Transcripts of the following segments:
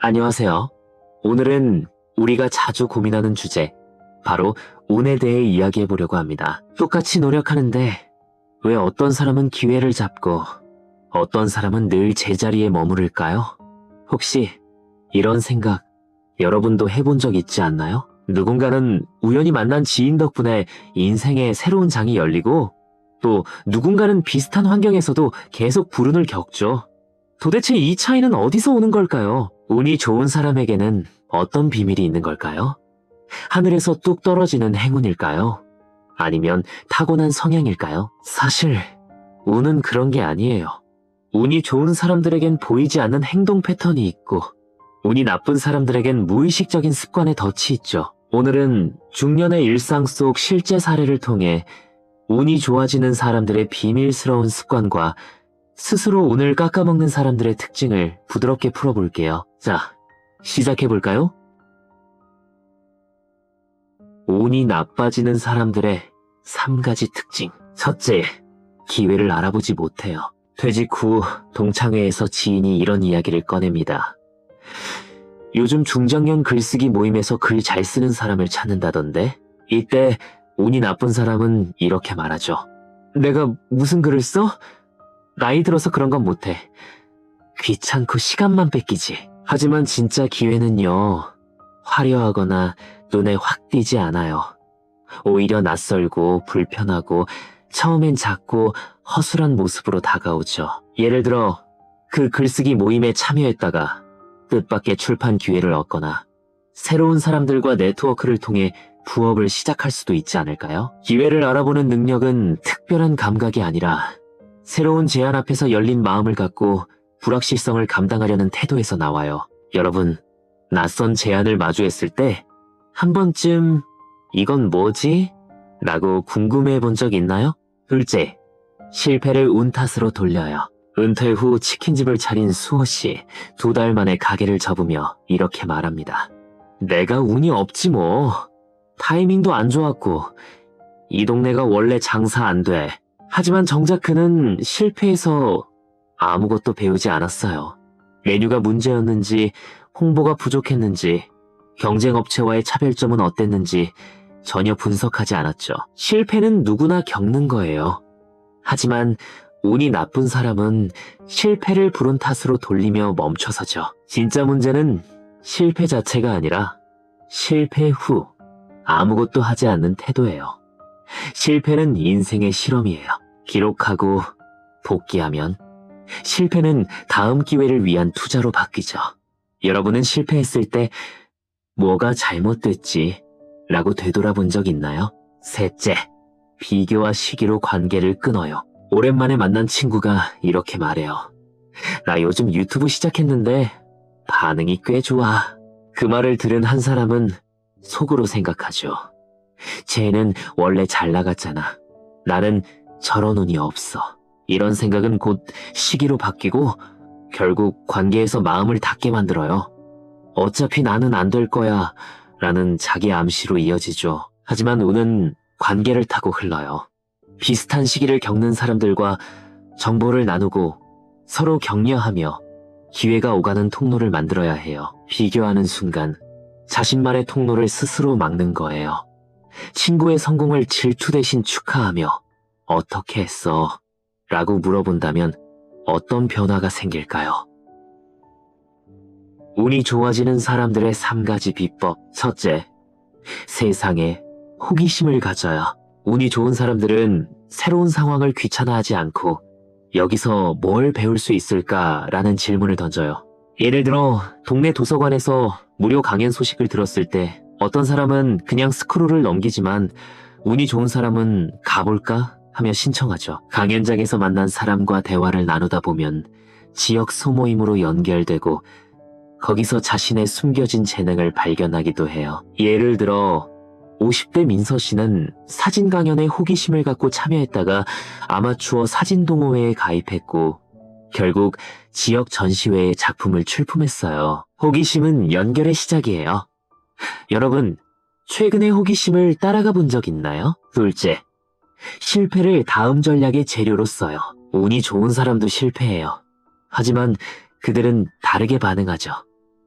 안녕하세요. 오늘은 우리가 자주 고민하는 주제, 바로 운에 대해 이야기해 보려고 합니다. 똑같이 노력하는데 왜 어떤 사람은 기회를 잡고 어떤 사람은 늘 제자리에 머무를까요? 혹시 이런 생각 여러분도 해본 적 있지 않나요? 누군가는 우연히 만난 지인 덕분에 인생의 새로운 장이 열리고 또 누군가는 비슷한 환경에서도 계속 불운을 겪죠. 도대체 이 차이는 어디서 오는 걸까요? 운이 좋은 사람에게는 어떤 비밀이 있는 걸까요? 하늘에서 뚝 떨어지는 행운일까요? 아니면 타고난 성향일까요? 사실 운은 그런 게 아니에요. 운이 좋은 사람들에겐 보이지 않는 행동 패턴이 있고 운이 나쁜 사람들에겐 무의식적인 습관의 덫이 있죠. 오늘은 중년의 일상 속 실제 사례를 통해 운이 좋아지는 사람들의 비밀스러운 습관과 스스로 운을 깎아먹는 사람들의 특징을 부드럽게 풀어볼게요. 자, 시작해볼까요? 운이 나빠지는 사람들의 3가지 특징. 첫째, 기회를 알아보지 못해요. 퇴직 후 동창회에서 지인이 이런 이야기를 꺼냅니다. 요즘 중장년 글쓰기 모임에서 글 잘 쓰는 사람을 찾는다던데? 이때 운이 나쁜 사람은 이렇게 말하죠. 내가 무슨 글을 써? 나이 들어서 그런 건 못해. 귀찮고 시간만 뺏기지. 하지만 진짜 기회는요, 화려하거나 눈에 확 띄지 않아요. 오히려 낯설고 불편하고 처음엔 작고 허술한 모습으로 다가오죠. 예를 들어 그 글쓰기 모임에 참여했다가 뜻밖의 출판 기회를 얻거나 새로운 사람들과 네트워크를 통해 부업을 시작할 수도 있지 않을까요? 기회를 알아보는 능력은 특별한 감각이 아니라 새로운 제안 앞에서 열린 마음을 갖고 불확실성을 감당하려는 태도에서 나와요. 여러분, 낯선 제안을 마주했을 때 한 번쯤 이건 뭐지? 라고 궁금해 본 적 있나요? 둘째, 실패를 운 탓으로 돌려요. 은퇴 후 치킨집을 차린 수호씨, 2달 만에 가게를 접으며 이렇게 말합니다. 내가 운이 없지 뭐. 타이밍도 안 좋았고 이 동네가 원래 장사 안 돼. 하지만 정작 그는 실패해서 아무것도 배우지 않았어요. 메뉴가 문제였는지, 홍보가 부족했는지, 경쟁업체와의 차별점은 어땠는지 전혀 분석하지 않았죠. 실패는 누구나 겪는 거예요. 하지만 운이 나쁜 사람은 실패를 불운 탓으로 돌리며 멈춰서죠. 진짜 문제는 실패 자체가 아니라 실패 후 아무것도 하지 않는 태도예요. 실패는 인생의 실험이에요. 기록하고 복귀하면 실패는 다음 기회를 위한 투자로 바뀌죠. 여러분은 실패했을 때 뭐가 잘못됐지? 라고 되돌아본 적 있나요? 셋째, 비교와 시기로 관계를 끊어요. 오랜만에 만난 친구가 이렇게 말해요. 나 요즘 유튜브 시작했는데 반응이 꽤 좋아. 그 말을 들은 한 사람은 속으로 생각하죠. 쟤는 원래 잘 나갔잖아. 나는 저런 운이 없어. 이런 생각은 곧 시기로 바뀌고 결국 관계에서 마음을 닫게 만들어요. 어차피 나는 안 될 거야 라는 자기 암시로 이어지죠. 하지만 운은 관계를 타고 흘러요. 비슷한 시기를 겪는 사람들과 정보를 나누고 서로 격려하며 기회가 오가는 통로를 만들어야 해요. 비교하는 순간 자신만의 통로를 스스로 막는 거예요. 친구의 성공을 질투 대신 축하하며 어떻게 했어? 라고 물어본다면 어떤 변화가 생길까요? 운이 좋아지는 사람들의 3가지 비법. 첫째, 세상에 호기심을 가져야. 운이 좋은 사람들은 새로운 상황을 귀찮아하지 않고 여기서 뭘 배울 수 있을까라는 질문을 던져요. 예를 들어 동네 도서관에서 무료 강연 소식을 들었을 때 어떤 사람은 그냥 스크롤을 넘기지만 운이 좋은 사람은 가볼까 하며 신청하죠. 강연장에서 만난 사람과 대화를 나누다 보면 지역 소모임으로 연결되고 거기서 자신의 숨겨진 재능을 발견하기도 해요. 예를 들어 50대 민서 씨는 사진 강연에 호기심을 갖고 참여했다가 아마추어 사진 동호회에 가입했고 결국 지역 전시회에 작품을 출품했어요. 호기심은 연결의 시작이에요. 여러분, 최근에 호기심을 따라가 본 적 있나요? 둘째, 실패를 다음 전략의 재료로 써요. 운이 좋은 사람도 실패해요. 하지만 그들은 다르게 반응하죠.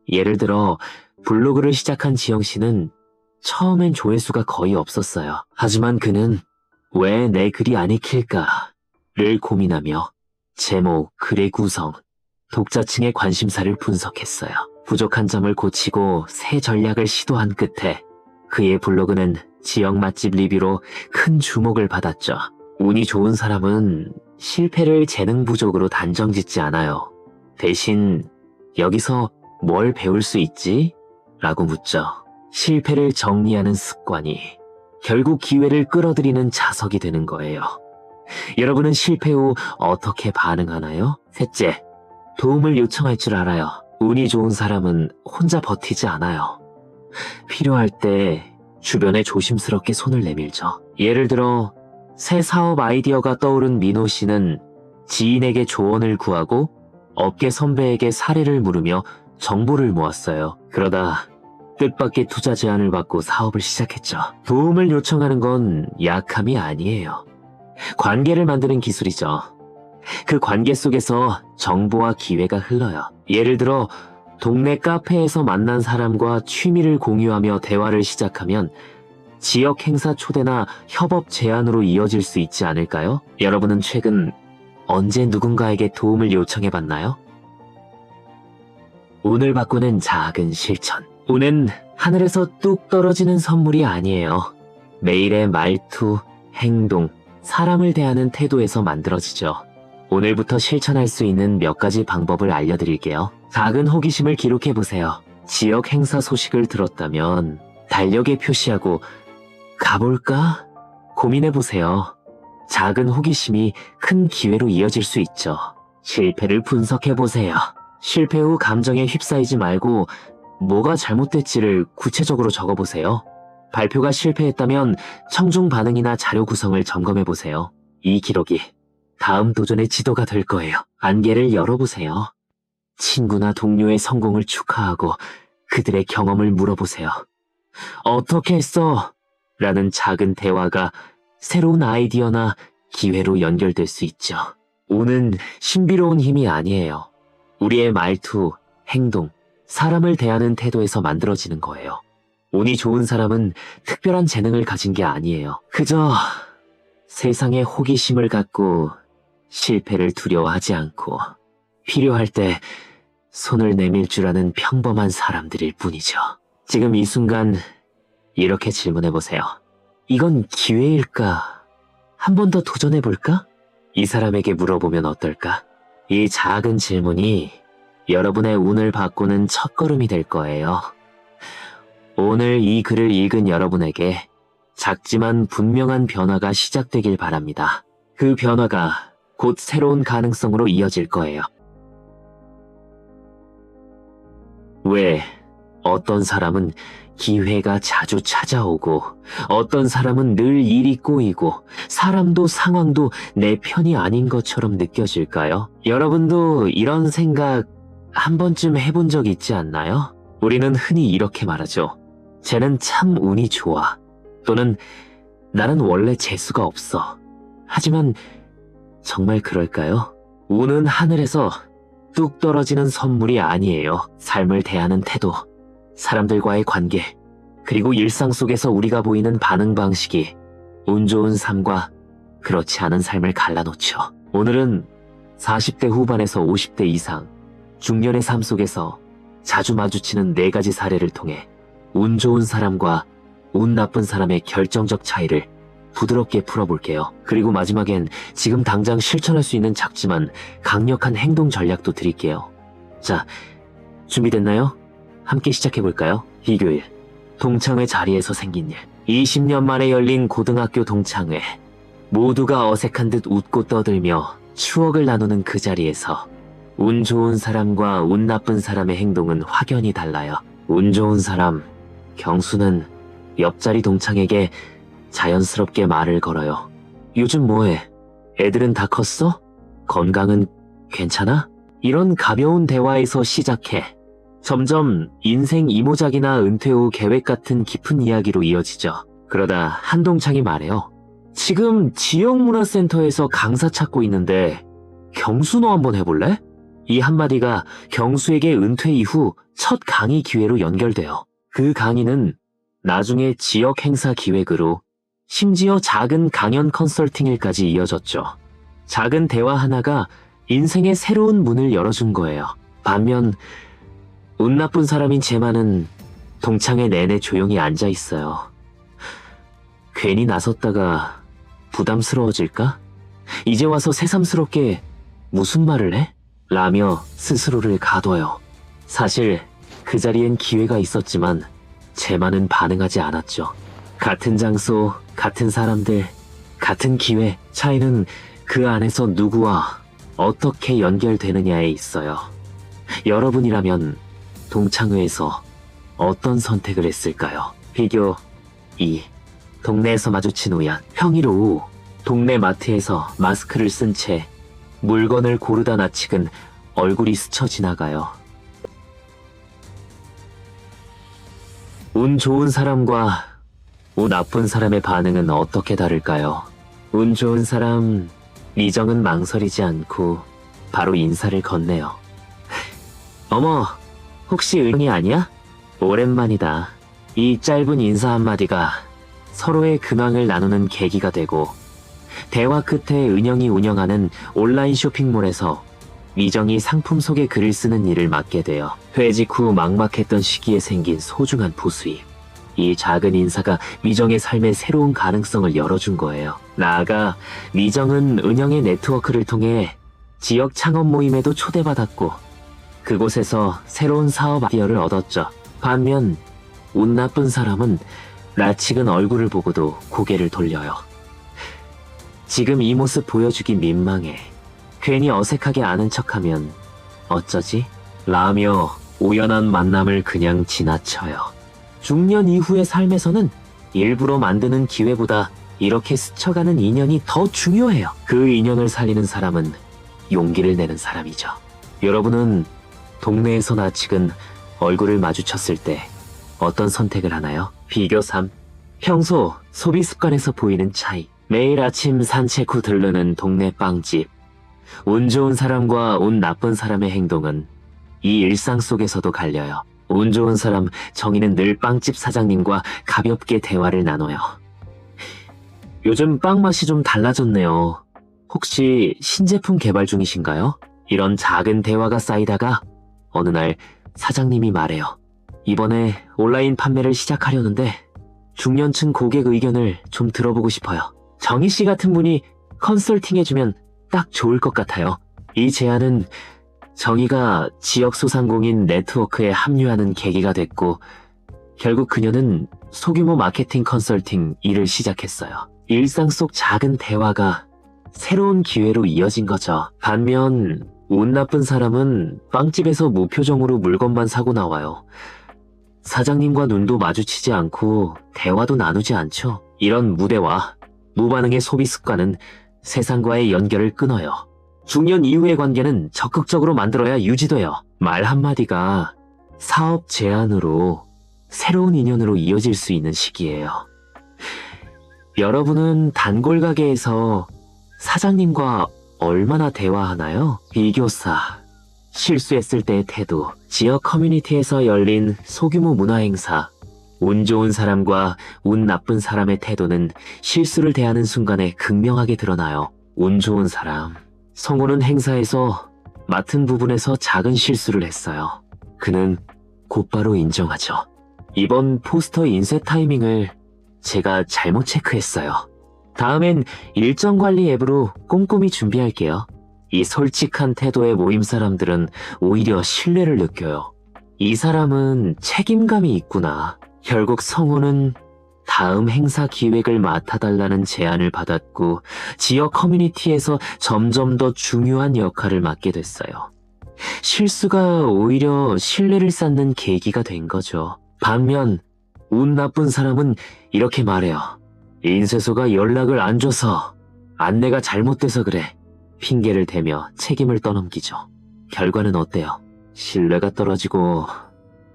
예를 들어 블로그를 시작한 지영 씨는 처음엔 조회수가 거의 없었어요. 하지만 그는 왜 내 글이 안 읽힐까를 고민하며 제목, 글의 구성, 독자층의 관심사를 분석했어요. 부족한 점을 고치고 새 전략을 시도한 끝에 그의 블로그는 지역 맛집 리뷰로 큰 주목을 받았죠. 운이 좋은 사람은 실패를 재능 부족으로 단정짓지 않아요. 대신 여기서 뭘 배울 수 있지? 라고 묻죠. 실패를 정리하는 습관이 결국 기회를 끌어들이는 자석이 되는 거예요. 여러분은 실패 후 어떻게 반응하나요? 셋째, 도움을 요청할 줄 알아요. 운이 좋은 사람은 혼자 버티지 않아요. 필요할 때 주변에 조심스럽게 손을 내밀죠. 예를 들어 새 사업 아이디어가 떠오른 민호 씨는 지인에게 조언을 구하고 업계 선배에게 사례를 물으며 정보를 모았어요. 그러다 뜻밖의 투자 제안을 받고 사업을 시작했죠. 도움을 요청하는 건 약함이 아니에요. 관계를 만드는 기술이죠. 그 관계 속에서 정보와 기회가 흘러요. 예를 들어 동네 카페에서 만난 사람과 취미를 공유하며 대화를 시작하면 지역 행사 초대나 협업 제안으로 이어질 수 있지 않을까요? 여러분은 최근 언제 누군가에게 도움을 요청해봤나요? 운을 바꾸는 작은 실천. 운은 하늘에서 뚝 떨어지는 선물이 아니에요. 매일의 말투, 행동, 사람을 대하는 태도에서 만들어지죠. 오늘부터 실천할 수 있는 몇 가지 방법을 알려드릴게요. 작은 호기심을 기록해보세요. 지역 행사 소식을 들었다면 달력에 표시하고 가볼까? 고민해보세요. 작은 호기심이 큰 기회로 이어질 수 있죠. 실패를 분석해보세요. 실패 후 감정에 휩싸이지 말고 뭐가 잘못됐지를 구체적으로 적어보세요. 발표가 실패했다면 청중 반응이나 자료 구성을 점검해보세요. 이 기록이 다음 도전의 지도가 될 거예요. 안개를 열어보세요. 친구나 동료의 성공을 축하하고 그들의 경험을 물어보세요. 어떻게 했어? 라는 작은 대화가 새로운 아이디어나 기회로 연결될 수 있죠. 운은 신비로운 힘이 아니에요. 우리의 말투, 행동, 사람을 대하는 태도에서 만들어지는 거예요. 운이 좋은 사람은 특별한 재능을 가진 게 아니에요. 그저 세상에 호기심을 갖고 실패를 두려워하지 않고 필요할 때 손을 내밀 줄 아는 평범한 사람들일 뿐이죠. 지금 이 순간 이렇게 질문해보세요. 이건 기회일까? 한 번 더 도전해볼까? 이 사람에게 물어보면 어떨까? 이 작은 질문이 여러분의 운을 바꾸는 첫걸음이 될 거예요. 오늘 이 글을 읽은 여러분에게 작지만 분명한 변화가 시작되길 바랍니다. 그 변화가 곧 새로운 가능성으로 이어질 거예요. 왜 어떤 사람은 기회가 자주 찾아오고 어떤 사람은 늘 일이 꼬이고 사람도 상황도 내 편이 아닌 것처럼 느껴질까요? 여러분도 이런 생각 한 번쯤 해본 적 있지 않나요? 우리는 흔히 이렇게 말하죠. 쟤는 참 운이 좋아. 또는 나는 원래 재수가 없어. 하지만 정말 그럴까요? 운은 하늘에서 뚝 떨어지는 선물이 아니에요. 삶을 대하는 태도, 사람들과의 관계, 그리고 일상 속에서 우리가 보이는 반응 방식이 운 좋은 삶과 그렇지 않은 삶을 갈라놓죠. 오늘은 40대 후반에서 50대 이상, 중년의 삶 속에서 자주 마주치는 4가지 사례를 통해 운 좋은 사람과 운 나쁜 사람의 결정적 차이를 부드럽게 풀어볼게요. 그리고 마지막엔 지금 당장 실천할 수 있는 작지만 강력한 행동 전략도 드릴게요. 자, 준비됐나요? 함께 시작해볼까요? 비교일, 동창회 자리에서 생긴 일. 20년 만에 열린 고등학교 동창회. 모두가 어색한 듯 웃고 떠들며 추억을 나누는 그 자리에서 운 좋은 사람과 운 나쁜 사람의 행동은 확연히 달라요. 운 좋은 사람, 경수는 옆자리 동창에게 자연스럽게 말을 걸어요. 요즘 뭐해? 애들은 다 컸어? 건강은 괜찮아? 이런 가벼운 대화에서 시작해 점점 인생 이모작이나 은퇴 후 계획 같은 깊은 이야기로 이어지죠. 그러다 한 동창이 말해요. 지금 지역문화센터에서 강사 찾고 있는데 경수 너 한번 해볼래? 이 한마디가 경수에게 은퇴 이후 첫 강의 기회로 연결돼요. 그 강의는 나중에 지역 행사 기획으로 심지어 작은 강연 컨설팅일까지 이어졌죠. 작은 대화 하나가 인생의 새로운 문을 열어준 거예요. 반면 운 나쁜 사람인 제만은 동창회 내내 조용히 앉아 있어요. 괜히 나섰다가 부담스러워질까? 이제 와서 새삼스럽게 무슨 말을 해? 라며 스스로를 가둬요. 사실 그 자리엔 기회가 있었지만 제만은 반응하지 않았죠. 같은 장소, 같은 사람들, 같은 기회, 차이는 그 안에서 누구와 어떻게 연결되느냐에 있어요. 여러분이라면 동창회에서 어떤 선택을 했을까요? 비교 2. 동네에서 마주친 우연. 평일 오후 동네 마트에서 마스크를 쓴 채 물건을 고르다 나치근 얼굴이 스쳐 지나가요. 운 좋은 사람과 운 나쁜 사람의 반응은 어떻게 다를까요? 운 좋은 사람, 미정은 망설이지 않고 바로 인사를 건네요. 어머, 혹시 은영이 아니야? 오랜만이다. 이 짧은 인사 한마디가 서로의 근황을 나누는 계기가 되고, 대화 끝에 은영이 운영하는 온라인 쇼핑몰에서 미정이 상품 소개 글을 쓰는 일을 맡게 돼요. 퇴직 후 막막했던 시기에 생긴 소중한 부수입. 이 작은 인사가 미정의 삶에 새로운 가능성을 열어준 거예요. 나아가 미정은 은영의 네트워크를 통해 지역 창업 모임에도 초대받았고, 그곳에서 새로운 사업 아이디어를 얻었죠. 반면 운 나쁜 사람은 낯익은 얼굴을 보고도 고개를 돌려요. 지금 이 모습 보여주기 민망해. 괜히 어색하게 아는 척하면 어쩌지? 라며 우연한 만남을 그냥 지나쳐요. 중년 이후의 삶에서는 일부러 만드는 기회보다 이렇게 스쳐가는 인연이 더 중요해요. 그 인연을 살리는 사람은 용기를 내는 사람이죠. 여러분은 동네에서 낯익은 얼굴을 마주쳤을 때 어떤 선택을 하나요? 비교 3. 평소 소비 습관에서 보이는 차이. 매일 아침 산책 후 들르는 동네 빵집. 운 좋은 사람과 운 나쁜 사람의 행동은 이 일상 속에서도 갈려요. 운 좋은 사람 정희는 늘 빵집 사장님과 가볍게 대화를 나눠요. 요즘 빵 맛이 좀 달라졌네요. 혹시 신제품 개발 중이신가요? 이런 작은 대화가 쌓이다가 어느 날 사장님이 말해요. 이번에 온라인 판매를 시작하려는데 중년층 고객 의견을 좀 들어보고 싶어요. 정희 씨 같은 분이 컨설팅해주면 딱 좋을 것 같아요. 이 제안은 정희가 지역 소상공인 네트워크에 합류하는 계기가 됐고, 결국 그녀는 소규모 마케팅 컨설팅 일을 시작했어요. 일상 속 작은 대화가 새로운 기회로 이어진 거죠. 반면 운 나쁜 사람은 빵집에서 무표정으로 물건만 사고 나와요. 사장님과 눈도 마주치지 않고 대화도 나누지 않죠. 이런 무대와 무반응의 소비 습관은 세상과의 연결을 끊어요. 중년 이후의 관계는 적극적으로 만들어야 유지돼요. 말 한마디가 사업 제안으로 새로운 인연으로 이어질 수 있는 시기예요. 여러분은 단골 가게에서 사장님과 얼마나 대화하나요? 비교사, 실수했을 때의 태도, 지역 커뮤니티에서 열린 소규모 문화행사, 운 좋은 사람과 운 나쁜 사람의 태도는 실수를 대하는 순간에 극명하게 드러나요. 운 좋은 사람, 성우는 행사에서 맡은 부분에서 작은 실수를 했어요. 그는 곧바로 인정하죠. 이번 포스터 인쇄 타이밍을 제가 잘못 체크했어요. 다음엔 일정 관리 앱으로 꼼꼼히 준비할게요. 이 솔직한 태도의 모임 사람들은 오히려 신뢰를 느껴요. 이 사람은 책임감이 있구나. 결국 성우는 다음 행사 기획을 맡아달라는 제안을 받았고 지역 커뮤니티에서 점점 더 중요한 역할을 맡게 됐어요. 실수가 오히려 신뢰를 쌓는 계기가 된 거죠. 반면 운 나쁜 사람은 이렇게 말해요. 인쇄소가 연락을 안 줘서 안내가 잘못돼서 그래. 핑계를 대며 책임을 떠넘기죠. 결과는 어때요? 신뢰가 떨어지고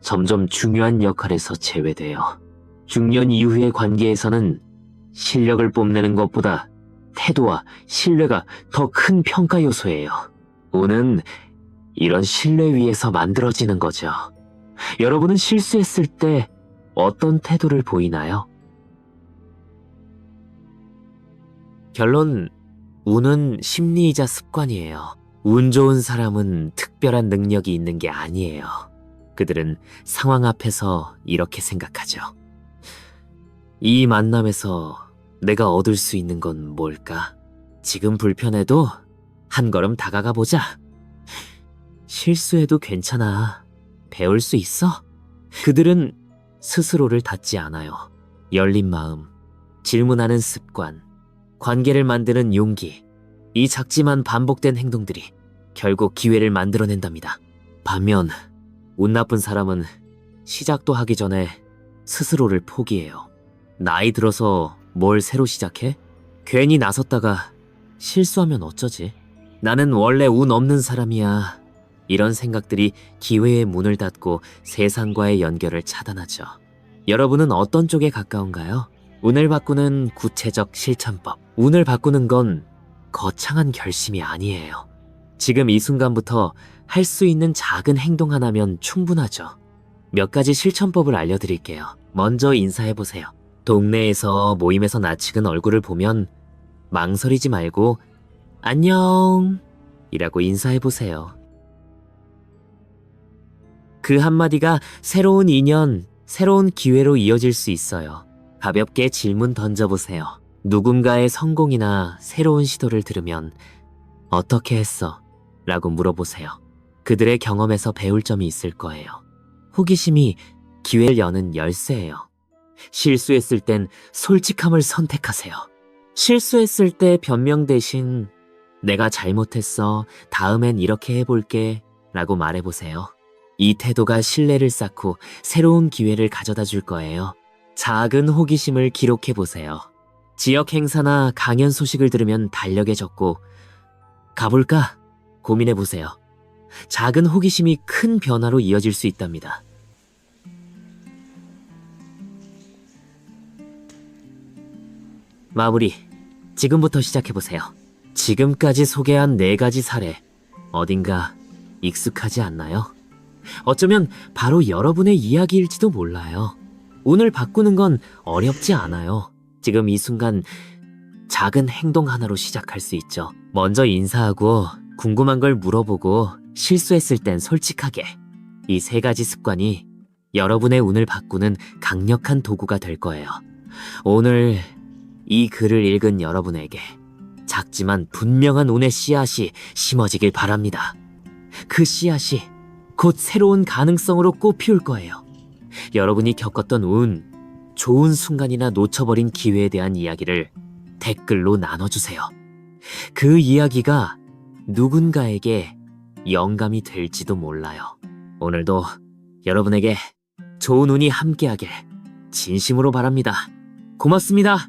점점 중요한 역할에서 제외돼요. 중년 이후의 관계에서는 실력을 뽐내는 것보다 태도와 신뢰가 더 큰 평가 요소예요. 운은 이런 신뢰 위에서 만들어지는 거죠. 여러분은 실수했을 때 어떤 태도를 보이나요? 결론, 운은 심리이자 습관이에요. 운 좋은 사람은 특별한 능력이 있는 게 아니에요. 그들은 상황 앞에서 이렇게 생각하죠. 이 만남에서 내가 얻을 수 있는 건 뭘까? 지금 불편해도 한 걸음 다가가 보자. 실수해도 괜찮아. 배울 수 있어. 그들은 스스로를 닫지 않아요. 열린 마음, 질문하는 습관, 관계를 만드는 용기, 이 작지만 반복된 행동들이 결국 기회를 만들어낸답니다. 반면 운 나쁜 사람은 시작도 하기 전에 스스로를 포기해요. 나이 들어서 뭘 새로 시작해? 괜히 나섰다가 실수하면 어쩌지? 나는 원래 운 없는 사람이야. 이런 생각들이 기회의 문을 닫고 세상과의 연결을 차단하죠. 여러분은 어떤 쪽에 가까운가요? 운을 바꾸는 구체적 실천법. 운을 바꾸는 건 거창한 결심이 아니에요. 지금 이 순간부터 할 수 있는 작은 행동 하나면 충분하죠. 몇 가지 실천법을 알려드릴게요. 먼저 인사해보세요. 동네에서 모임에서 낯익은 얼굴을 보면 망설이지 말고 안녕 이라고 인사해보세요. 그 한마디가 새로운 인연, 새로운 기회로 이어질 수 있어요. 가볍게 질문 던져보세요. 누군가의 성공이나 새로운 시도를 들으면 어떻게 했어? 라고 물어보세요. 그들의 경험에서 배울 점이 있을 거예요. 호기심이 기회를 여는 열쇠예요. 실수했을 땐 솔직함을 선택하세요. 실수했을 때 변명 대신 내가 잘못했어. 다음엔 이렇게 해볼게. 라고 말해보세요. 이 태도가 신뢰를 쌓고 새로운 기회를 가져다 줄 거예요. 작은 호기심을 기록해보세요. 지역 행사나 강연 소식을 들으면 달력에 적고 가볼까? 고민해보세요. 작은 호기심이 큰 변화로 이어질 수 있답니다. 마무리. 지금부터 시작해보세요. 지금까지 소개한 4가지 사례, 어딘가 익숙하지 않나요? 어쩌면 바로 여러분의 이야기일지도 몰라요. 운을 바꾸는 건 어렵지 않아요. 지금 이 순간 작은 행동 하나로 시작할 수 있죠. 먼저 인사하고 궁금한 걸 물어보고 실수했을 땐 솔직하게. 이 3가지 습관이 여러분의 운을 바꾸는 강력한 도구가 될 거예요. 오늘 이 글을 읽은 여러분에게 작지만 분명한 운의 씨앗이 심어지길 바랍니다. 그 씨앗이 곧 새로운 가능성으로 꽃피울 거예요. 여러분이 겪었던 운, 좋은 순간이나 놓쳐버린 기회에 대한 이야기를 댓글로 나눠주세요. 그 이야기가 누군가에게 영감이 될지도 몰라요. 오늘도 여러분에게 좋은 운이 함께하길 진심으로 바랍니다. 고맙습니다.